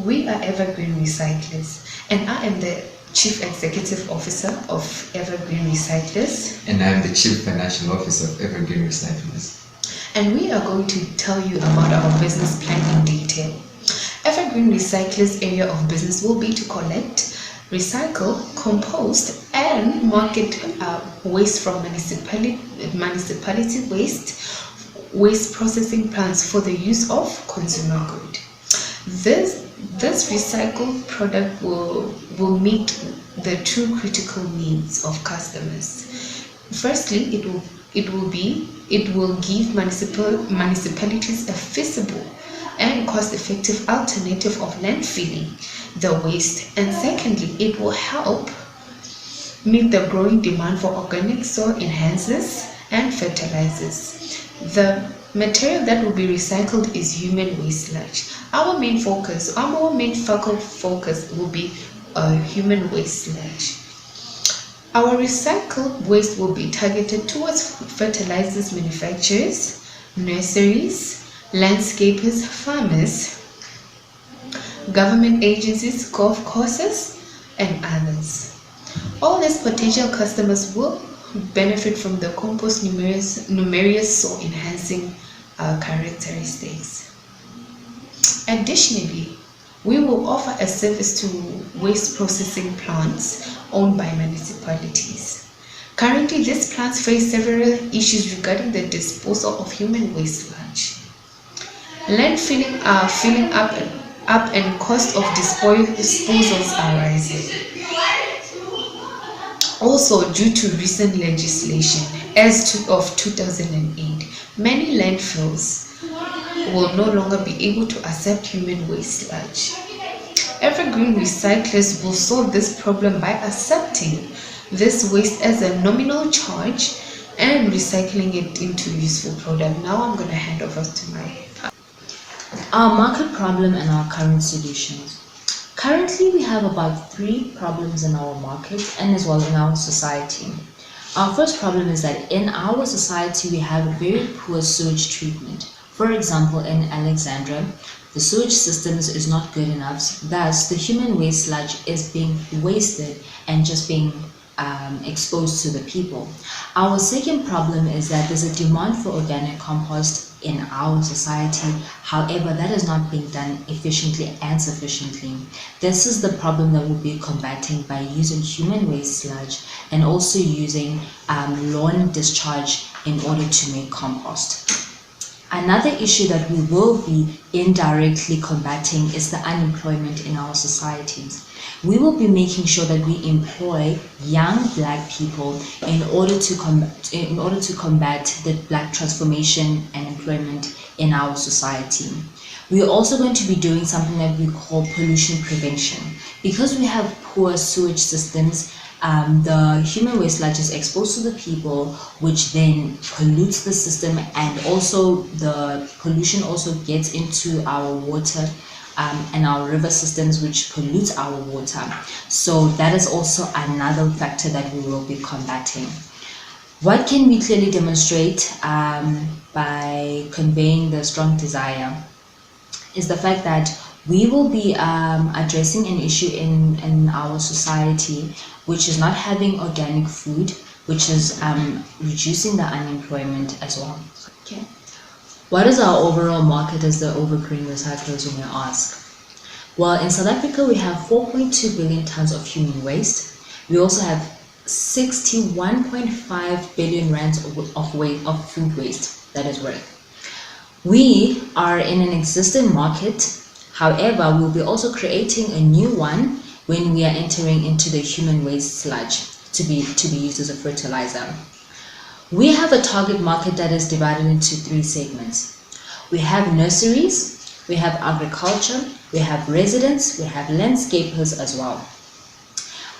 We are Evergreen Recyclers, and I am the Chief Executive Officer of Evergreen Recyclers. And I am the Chief Financial Officer of EVERGREEN RECYCLERS. And we are going to tell you about our business plan in detail. Evergreen Recyclers' area of business will be to collect, recycle, compost, and market waste from municipality waste processing plants for the use of consumer good. This recycled product will meet the two critical needs of customers. Firstly, it will give municipalities a feasible and cost-effective alternative of landfilling the waste, and secondly, it will help meet the growing demand for organic soil enhancers and fertilizers. The material that will be recycled is human waste sludge. Our main focal focus will be human waste sludge. Our recycled waste will be targeted towards fertilizers manufacturers, nurseries, landscapers, farmers, government agencies, golf courses, and others. All these potential customers will benefit from the compost numerous soil enhancing characteristics. Additionally, we will offer a service to waste processing plants owned by municipalities. Currently, these plants face several issues regarding the disposal of human waste sludge. Landfilling are filling up and cost of disposals are rising. Also, due to recent legislation of 2008, many landfills will no longer be able to accept human waste sludge. Evergreen Recyclers will solve this problem by accepting this waste as a nominal charge and recycling it into useful product. Now I'm going to hand over to my Our market problem and our current solutions. Currently, we have about 3 problems in our market and as well in our society. Our first problem is that in our society, we have a very poor sewage treatment. For example, in Alexandra, the sewage systems is not good enough. Thus, the human waste sludge is being wasted and just being exposed to the people. Our second problem is that there's a demand for organic compost in our society. However, that is not being done efficiently and sufficiently. This is the problem that we'll be combating by using human waste sludge and also using lawn discharge in order to make compost. Another issue that we will be indirectly combating is the unemployment in our societies. We will be making sure that we employ young Black people in order to combat the Black transformation and employment in our society. We are also going to be doing something that we call pollution prevention. Because we have poor sewage systems, the human waste sludge is exposed to the people, which then pollutes the system, and also the pollution also gets into our water and our river systems, which pollutes our water. So that is also another factor that we will be combating. What can we clearly demonstrate by conveying the strong desire is the fact that we will be addressing an issue in our society, which is not having organic food, which is reducing the unemployment as well. Okay. What is our overall market as the Evergreen Recyclers, you may ask? Well, in South Africa, we have 4.2 billion tons of human waste. We also have 61.5 billion rands of food waste that is worth. We are in an existing market. However, we'll be also creating a new one when we are entering into the human waste sludge to be used as a fertilizer. We have a target market that is divided into 3 segments. We have nurseries, we have agriculture, we have residents, we have landscapers as well.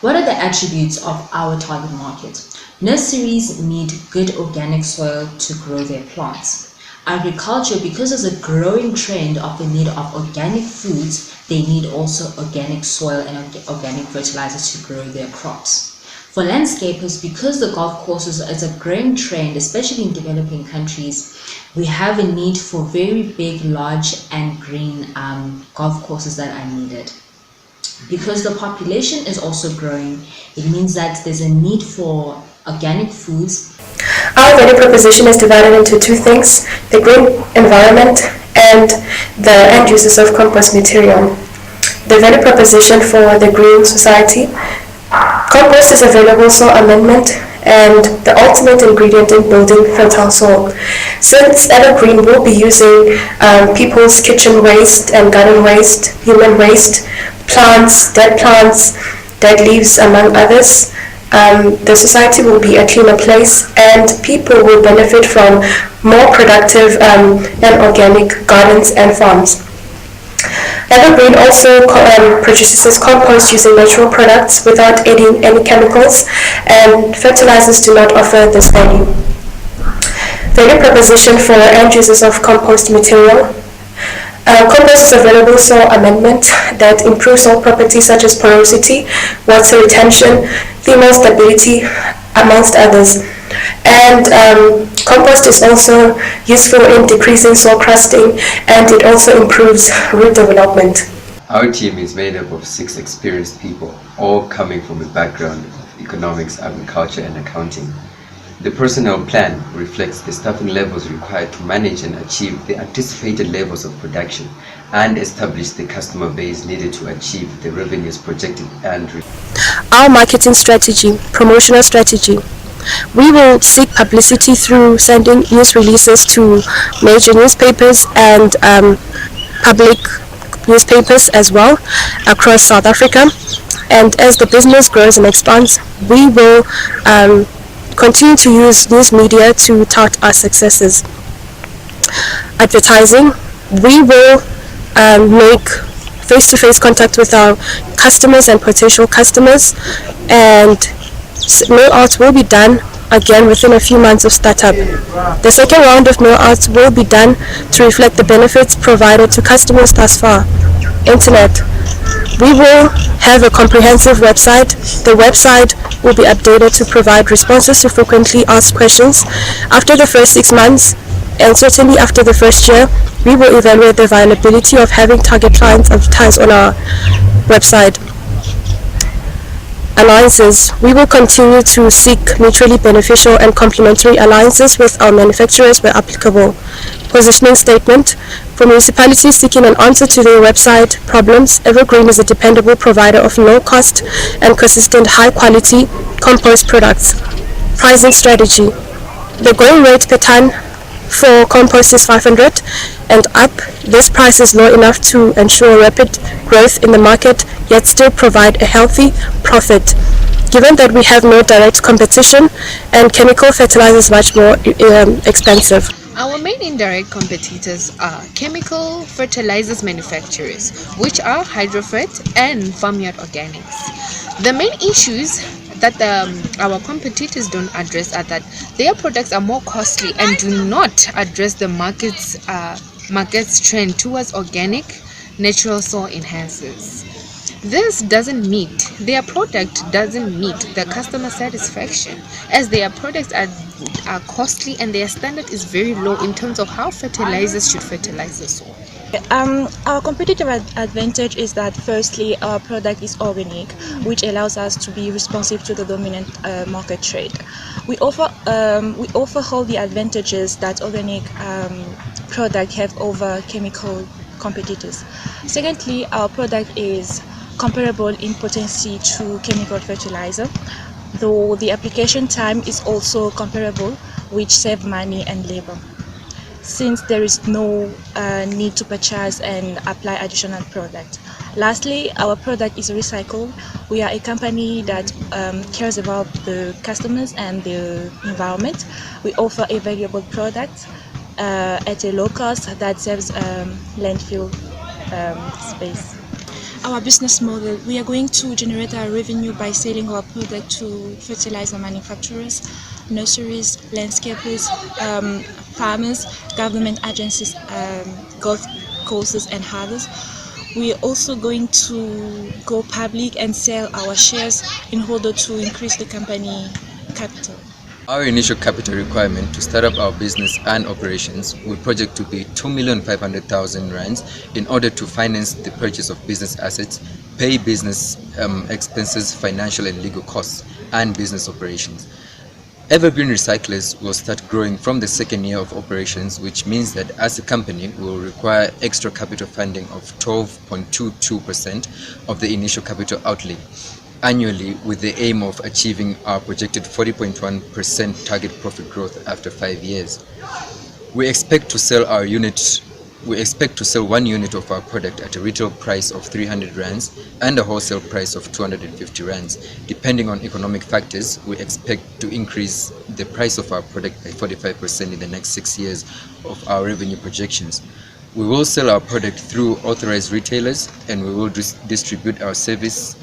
What are the attributes of our target market? Nurseries need good organic soil to grow their plants. Agriculture, because there's a growing trend of the need of organic foods, they need also organic soil and organic fertilizers to grow their crops. For landscapers, because the golf courses is a growing trend, especially in developing countries, we have a need for very big, large and green golf courses that are needed. Because the population is also growing, it means that there's a need for organic foods. Our value proposition is divided into two things: the green environment and the end uses of compost material. The value proposition for the green society: compost is a valuable soil amendment and the ultimate ingredient in building fertile soil. Since EVERGREEN will be using people's kitchen waste and garden waste, human waste, plants, dead leaves, among others, the society will be a cleaner place and people will benefit from more productive and organic gardens and farms. EVERGREEN also produces compost using natural products without adding any chemicals, and fertilizers do not offer this value. Value proposition for end users of compost material. Compost is a valuable soil amendment that improves soil properties such as porosity, water retention, thermal stability, amongst others. And compost is also useful in decreasing soil crusting, and it also improves root development. Our team is made up of 6 experienced people, all coming from a background of economics, agriculture and accounting. The personnel plan reflects the staffing levels required to manage and achieve the anticipated levels of production and establish the customer base needed to achieve the revenues projected and Our marketing strategy, promotional strategy. We will seek publicity through sending news releases to major newspapers and public newspapers as well across South Africa. And as the business grows and expands, we will continue to use news media to tout our successes. Advertising. We will make face-to-face contact with our customers and potential customers, and mail out will be done again within a few months of startup. The second round of mail outs will be done to reflect the benefits provided to customers thus far. Internet. We will have a comprehensive website. The website will be updated to provide responses to frequently asked questions. After the first 6 months, and certainly after the first year, we will evaluate the viability of having target clients advertise on our website. Alliances. We will continue to seek mutually beneficial and complementary alliances with our manufacturers where applicable. Positioning statement. For municipalities seeking an answer to their website problems, EVERGREEN is a dependable provider of low-cost and consistent high-quality compost products. Pricing strategy. The going rate per ton for compost is 500 and up. This price is low enough to ensure rapid growth in the market, yet still provide a healthy profit. Given that we have no direct competition and chemical fertilizers much more expensive. Our main indirect competitors are chemical fertilizers manufacturers, which are Hydrofert and Farmyard Organics. The main issues that our competitors don't address are that their products are more costly and do not address the market's trend towards organic natural soil enhancers. Their product doesn't meet the customer satisfaction, as their products are costly and their standard is very low in terms of how fertilizers should fertilize the soil. Our competitive advantage is that firstly our product is organic, which allows us to be responsive to the dominant market trend. We offer all the advantages that organic product have over chemical competitors. Secondly, our product is comparable in potency to chemical fertilizer, though the application time is also comparable, which save money and labor, since there is no need to purchase and apply additional product. Lastly, our product is recycled. We are a company that cares about the customers and the environment. We offer a valuable product at a low cost that saves landfill space. Our business model, we are going to generate our revenue by selling our product to fertilizer manufacturers, nurseries, landscapers, farmers, government agencies, golf courses and others. We are also going to go public and sell our shares in order to increase the company capital. Our initial capital requirement to start up our business and operations will project to be 2,500,000 rands in order to finance the purchase of business assets, pay business expenses, financial and legal costs, and business operations. Evergreen Recyclers will start growing from the second year of operations, which means that as a company we will require extra capital funding of 12.22% of the initial capital outlay annually, with the aim of achieving our projected 40.1% target profit growth after 5 years. We expect to sell 1 unit of our product at a retail price of 300 rands and a wholesale price of 250 rands. Depending on economic factors, we expect to increase the price of our product by 45% in the next 6 years of our revenue projections. We will sell our product through authorized retailers, and we will distribute our service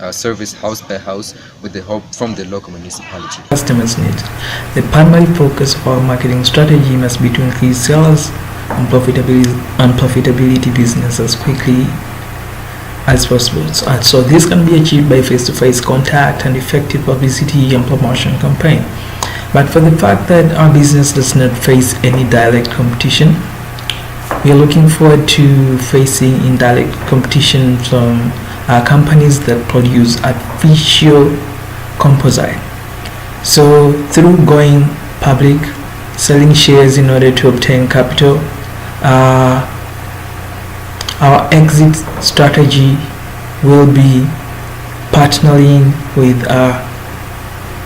house by house with the help from the local municipality. Customers' needs. The primary focus of our marketing strategy must be to increase sales and profitability business as quickly as possible. So this can be achieved by face-to-face contact and effective publicity and promotion campaign. But for the fact that our business does not face any direct competition, we are looking forward to facing indirect competition from companies that produce artificial composite. So through going public, selling shares in order to obtain capital, our exit strategy will be partnering with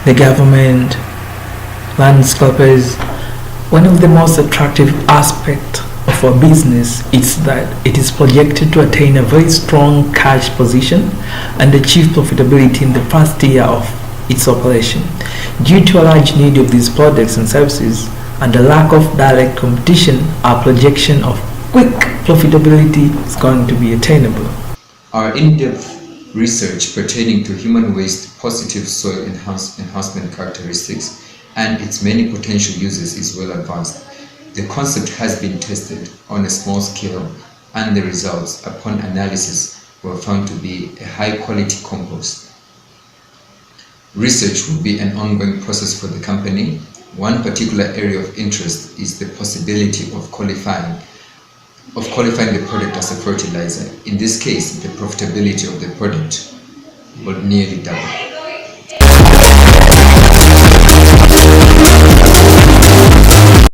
the government, landscapers. One of the most attractive aspects of our business is that it is projected to attain a very strong cash position and achieve profitability in the first year of its operation. Due to a large need of these products and services and the lack of direct competition, our projection of quick profitability is going to be attainable. Our in-depth research pertaining to human waste positive soil enhancement characteristics and its many potential uses is well advanced. The concept has been tested on a small scale, and the results upon analysis were found to be a high-quality compost. Research will be an ongoing process for the company. One particular area of interest is the possibility of qualifying the product as a fertilizer. In this case, the profitability of the product will nearly double.